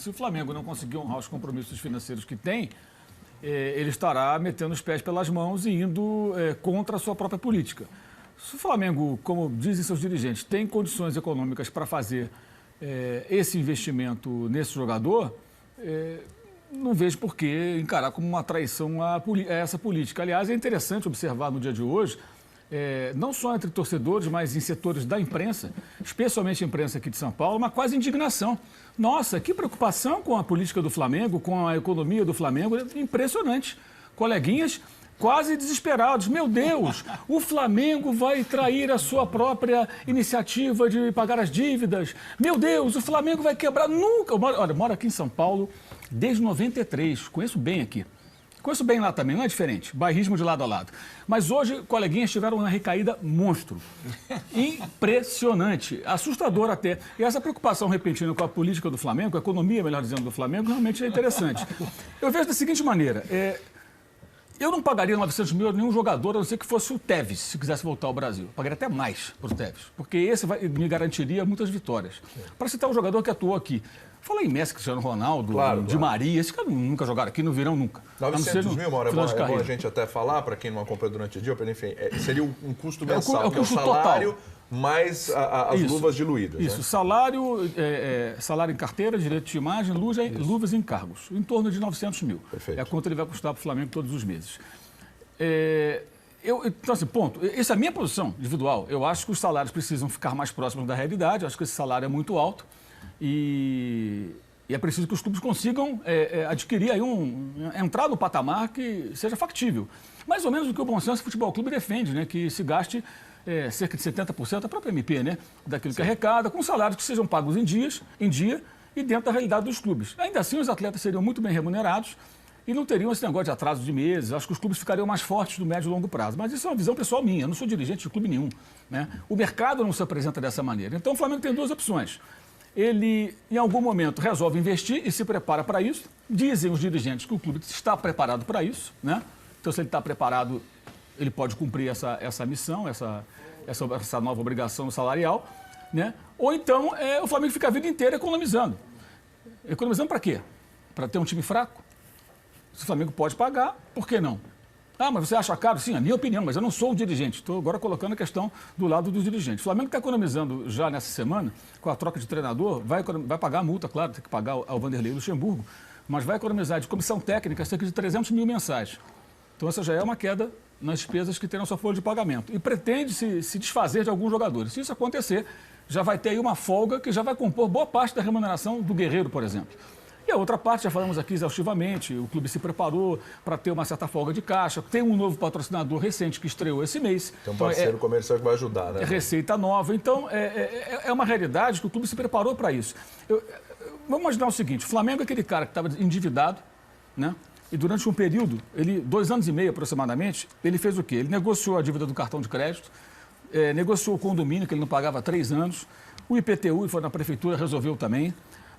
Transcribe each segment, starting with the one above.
Se o Flamengo não conseguir honrar os compromissos financeiros que tem, ele estará metendo os pés pelas mãos e indo contra a sua própria política. Se o Flamengo, como dizem seus dirigentes, tem condições econômicas para fazer esse investimento nesse jogador, não vejo por que encarar como uma traição a essa política. Aliás, é interessante observar no dia de hoje, não só entre torcedores, mas em setores da imprensa, especialmente a imprensa aqui de São Paulo, uma quase indignação. Nossa, que preocupação com a política do Flamengo, com a economia do Flamengo, impressionante. Coleguinhas quase desesperados. Meu Deus, o Flamengo vai trair a sua própria iniciativa de pagar as dívidas. Meu Deus, o Flamengo vai quebrar. Nunca. Eu moro aqui em São Paulo desde 93, conheço bem aqui. Conheço bem lá também, não é diferente, bairrismo de lado a lado. Mas hoje, coleguinhas tiveram uma recaída monstro. Impressionante, assustador até. E essa preocupação repentina com a política do Flamengo, com a economia, melhor dizendo, do Flamengo, realmente é interessante. Eu vejo da seguinte maneira, eu não pagaria 900 mil a nenhum jogador, a não ser que fosse o Tevez, se quisesse voltar ao Brasil. Eu pagaria até mais para o Tevez, porque esse me garantiria muitas vitórias. Para citar um jogador que atuou aqui, fala em Messi, Cristiano Ronaldo, Di Maria, esses caras nunca jogaram aqui, não virão nunca. 900 mil, Mauro, é bom a gente até falar, para quem não acompanha durante o dia, enfim, seria um custo mensal, que é o salário total, mais as luvas diluídas. Isso, né? Salário em carteira, direito de imagem, luvas e encargos, em torno de 900 mil. Perfeito. É a quanto ele vai custar para o Flamengo todos os meses. Então, assim, ponto. Essa é a minha posição individual. Eu acho que os salários precisam ficar mais próximos da realidade, eu acho que esse salário é muito alto. E é preciso que os clubes consigam adquirir aí entrar no patamar que seja factível. Mais ou menos o que o Bom Senso Futebol Clube defende, né? Que se gaste cerca de 70%, a própria MP, né? Daquilo que arrecada, com salários que sejam pagos em dia e dentro da realidade dos clubes. Ainda assim, os atletas seriam muito bem remunerados e não teriam esse negócio de atraso de meses. Acho que os clubes ficariam mais fortes no médio e longo prazo. Mas isso é uma visão pessoal minha, eu não sou dirigente de clube nenhum, né? O mercado não se apresenta dessa maneira. Então, o Flamengo tem duas opções. Ele, em algum momento, resolve investir e se prepara para isso. Dizem os dirigentes que o clube está preparado para isso, né? Então, se ele está preparado, ele pode cumprir essa missão, essa nova obrigação salarial, né? Ou então, o Flamengo fica a vida inteira economizando. Economizando para quê? Para ter um time fraco? Se o Flamengo pode pagar, por que não? Ah, mas você acha caro? Sim, é a minha opinião, mas eu não sou o dirigente. Estou agora colocando a questão do lado dos dirigentes. O Flamengo está economizando já nessa semana, com a troca de treinador, vai pagar a multa, claro, tem que pagar ao Vanderlei Luxemburgo, mas vai economizar de comissão técnica cerca de 300 mil mensais. Então essa já é uma queda nas despesas que terão sua folha de pagamento. E pretende se desfazer de alguns jogadores. Se isso acontecer, já vai ter aí uma folga que já vai compor boa parte da remuneração do Guerreiro, por exemplo. E a outra parte, já falamos aqui exaustivamente, o clube se preparou para ter uma certa folga de caixa, tem um novo patrocinador recente que estreou esse mês. Tem um parceiro comercial que vai ajudar, né? É receita nova, então é uma realidade que o clube se preparou para isso. Vamos imaginar o seguinte, o Flamengo é aquele cara que estava endividado, né? E durante um período, 2 anos e meio aproximadamente, ele fez o quê? Ele negociou a dívida do cartão de crédito, negociou o condomínio que ele não pagava há 3 anos, o IPTU, foi na prefeitura, resolveu também.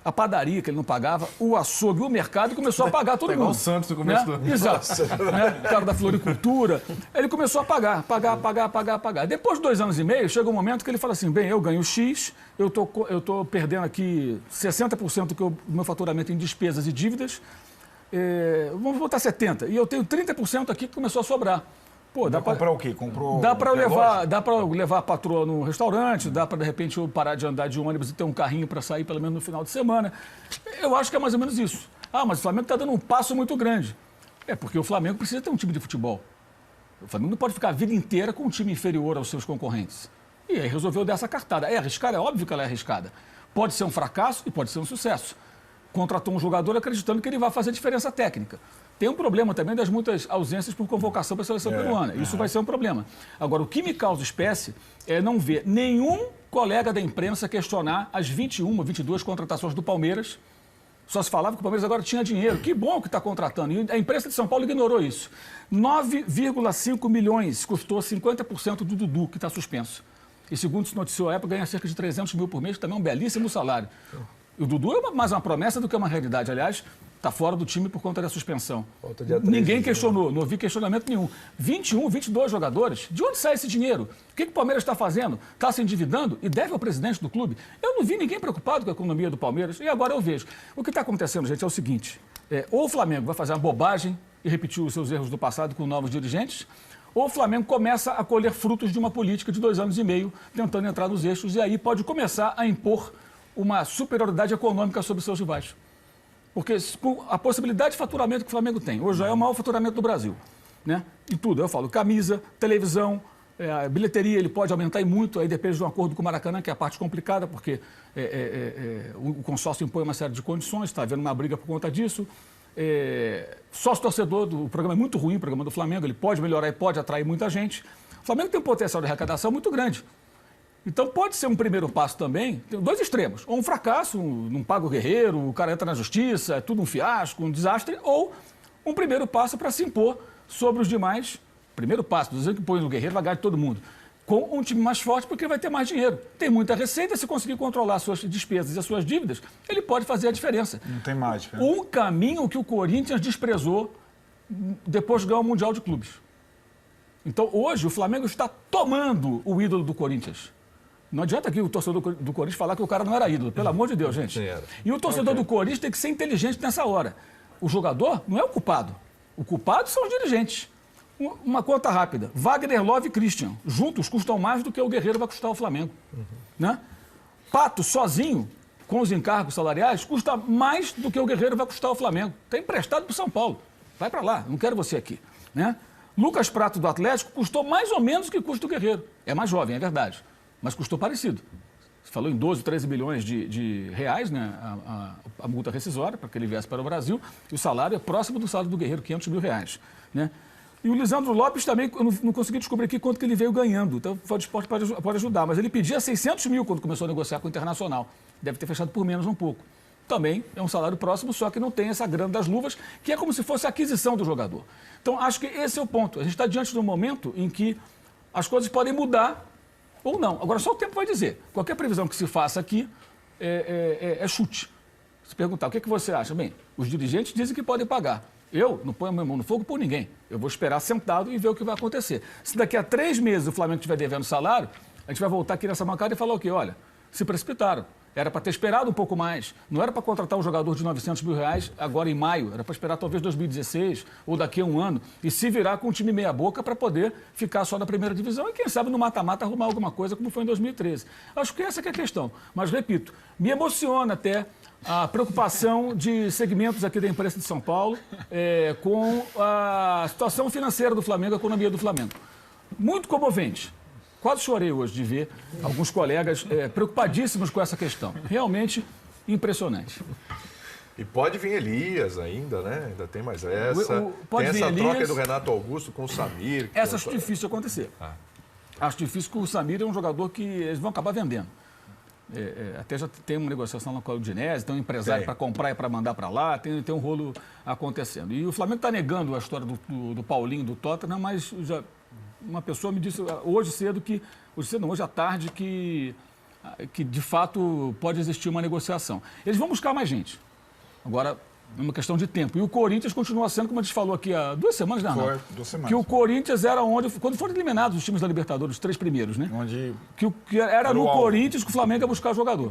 A padaria que ele não pagava, o açougue, o mercado, e começou a pagar todo mundo. Igual o Santos no começo do... Exato. O cara da floricultura. Ele começou a pagar. Depois de 2 anos e meio, chega um momento que ele fala assim, bem, eu ganho X, eu tô perdendo aqui 60% do meu faturamento em despesas e dívidas, vamos botar 70%. E eu tenho 30% aqui que começou a sobrar. Pô, dá para comprar o quê? Dá para levar a patroa no restaurante, dá para, de repente, eu parar de andar de ônibus e ter um carrinho para sair pelo menos no final de semana. Eu acho que é mais ou menos isso. Ah, mas o Flamengo está dando um passo muito grande. Porque o Flamengo precisa ter um time de futebol. O Flamengo não pode ficar a vida inteira com um time inferior aos seus concorrentes. E aí resolveu dar essa cartada. É arriscada? É óbvio que ela é arriscada. Pode ser um fracasso e pode ser um sucesso. Contratou um jogador acreditando que ele vai fazer diferença técnica. Tem um problema também das muitas ausências por convocação para a seleção peruana. Isso vai ser um problema. Agora, o que me causa espécie é não ver nenhum colega da imprensa questionar as 21, 22 contratações do Palmeiras. Só se falava que o Palmeiras agora tinha dinheiro. Que bom que está contratando. E a imprensa de São Paulo ignorou isso. 9,5 milhões custou 50% do Dudu, que está suspenso. E segundo se noticiou a época, ganha cerca de 300 mil por mês, que também é um belíssimo salário. O Dudu é mais uma promessa do que uma realidade. Aliás, Está fora do time por conta da suspensão. Ninguém questionou, não ouvi questionamento nenhum. 21, 22 jogadores, de onde sai esse dinheiro? O que o Palmeiras está fazendo? Está se endividando e deve ao presidente do clube? Eu não vi ninguém preocupado com a economia do Palmeiras e agora eu vejo. O que está acontecendo, gente, é o seguinte, ou o Flamengo vai fazer uma bobagem e repetir os seus erros do passado com novos dirigentes, ou o Flamengo começa a colher frutos de uma política de 2 anos e meio, tentando entrar nos eixos, e aí pode começar a impor uma superioridade econômica sobre seus rivais. Porque a possibilidade de faturamento que o Flamengo tem, hoje já é o maior faturamento do Brasil, né? E tudo, eu falo, camisa, televisão, bilheteria, ele pode aumentar e muito, aí depende de um acordo com o Maracanã, que é a parte complicada, porque o consórcio impõe uma série de condições, está havendo uma briga por conta disso. Sócio-torcedor, o programa é muito ruim, o programa do Flamengo, ele pode melhorar e pode atrair muita gente. O Flamengo tem um potencial de arrecadação muito grande. Então pode ser um primeiro passo também, tem 2 extremos, ou um fracasso, não paga o guerreiro, o cara entra na justiça, é tudo um fiasco, um desastre, ou um primeiro passo para se impor sobre os demais. Primeiro passo, dizendo que põe no guerreiro, vai ganhar de todo mundo. Com um time mais forte, porque vai ter mais dinheiro. Tem muita receita, se conseguir controlar as suas despesas e as suas dívidas, ele pode fazer a diferença. Não tem mágica. Um caminho que o Corinthians desprezou depois de ganhar o Mundial de Clubes. Então, hoje, o Flamengo está tomando o ídolo do Corinthians. Não adianta aqui o torcedor do Corinthians falar que o cara não era ídolo. Pelo amor de Deus, gente. E o torcedor do Corinthians tem que ser inteligente nessa hora. O jogador não é o culpado. O culpado são os dirigentes. Uma conta rápida. Wagner, Love e Christian. Juntos custam mais do que o Guerreiro vai custar ao Flamengo. Né? Pato, sozinho, com os encargos salariais, custa mais do que o Guerreiro vai custar ao Flamengo. Está emprestado para o São Paulo. Vai para lá, não quero você aqui. Né? Lucas Prato, do Atlético, custou mais ou menos o que custa o Guerreiro. É mais jovem, é verdade. Mas custou parecido. Você falou em 12, 13 bilhões de reais, né? A multa rescisória, para que ele viesse para o Brasil, e o salário é próximo do salário do Guerreiro, 500 mil reais. Né? E o Lisandro Lopes também, eu não consegui descobrir aqui quanto que ele veio ganhando. Então, o esporte pode ajudar. Mas ele pedia 600 mil quando começou a negociar com o Internacional. Deve ter fechado por menos um pouco. Também é um salário próximo, só que não tem essa grana das luvas, que é como se fosse a aquisição do jogador. Então, acho que esse é o ponto. A gente está diante de um momento em que as coisas podem mudar ou não. Agora, só o tempo vai dizer. Qualquer previsão que se faça aqui é chute. Se perguntar, o que você acha? Bem, os dirigentes dizem que podem pagar. Eu não ponho a minha mão no fogo por ninguém. Eu vou esperar sentado e ver o que vai acontecer. Se daqui a 3 meses o Flamengo estiver devendo salário, a gente vai voltar aqui nessa bancada e falar o quê? Olha, se precipitaram. Era para ter esperado um pouco mais. Não era para contratar um jogador de 900 mil reais agora em maio. Era para esperar talvez 2016 ou daqui a um ano. E se virar com um time meia boca para poder ficar só na primeira divisão e quem sabe no mata-mata arrumar alguma coisa como foi em 2013. Acho que essa que é a questão. Mas, repito, me emociona até a preocupação de segmentos aqui da imprensa de São Paulo com a situação financeira do Flamengo, a economia do Flamengo. Muito comovente. Quase chorei hoje de ver alguns colegas preocupadíssimos com essa questão. Realmente impressionante. E pode vir Elias ainda, né? Ainda tem mais essa. Pode tem vir essa Elias, troca do Renato Augusto com o Samir. Essa acho difícil de acontecer. Acho difícil que o Samir é um jogador que eles vão acabar vendendo. Até já tem uma negociação lá com a Udinese, tem um empresário para comprar e para mandar para lá, tem um rolo acontecendo. E o Flamengo está negando a história do Paulinho, do Tottenham, mas já... Uma pessoa me disse hoje à tarde, que de fato pode existir uma negociação. Eles vão buscar mais gente. Agora, é uma questão de tempo. E o Corinthians continua sendo, como a gente falou aqui há 2 semanas, né, Arnaldo? 2 semanas. Que o Corinthians era quando foram eliminados os times da Libertadores, os 3 primeiros, né? Que era no Corinthians que o Flamengo ia buscar jogador.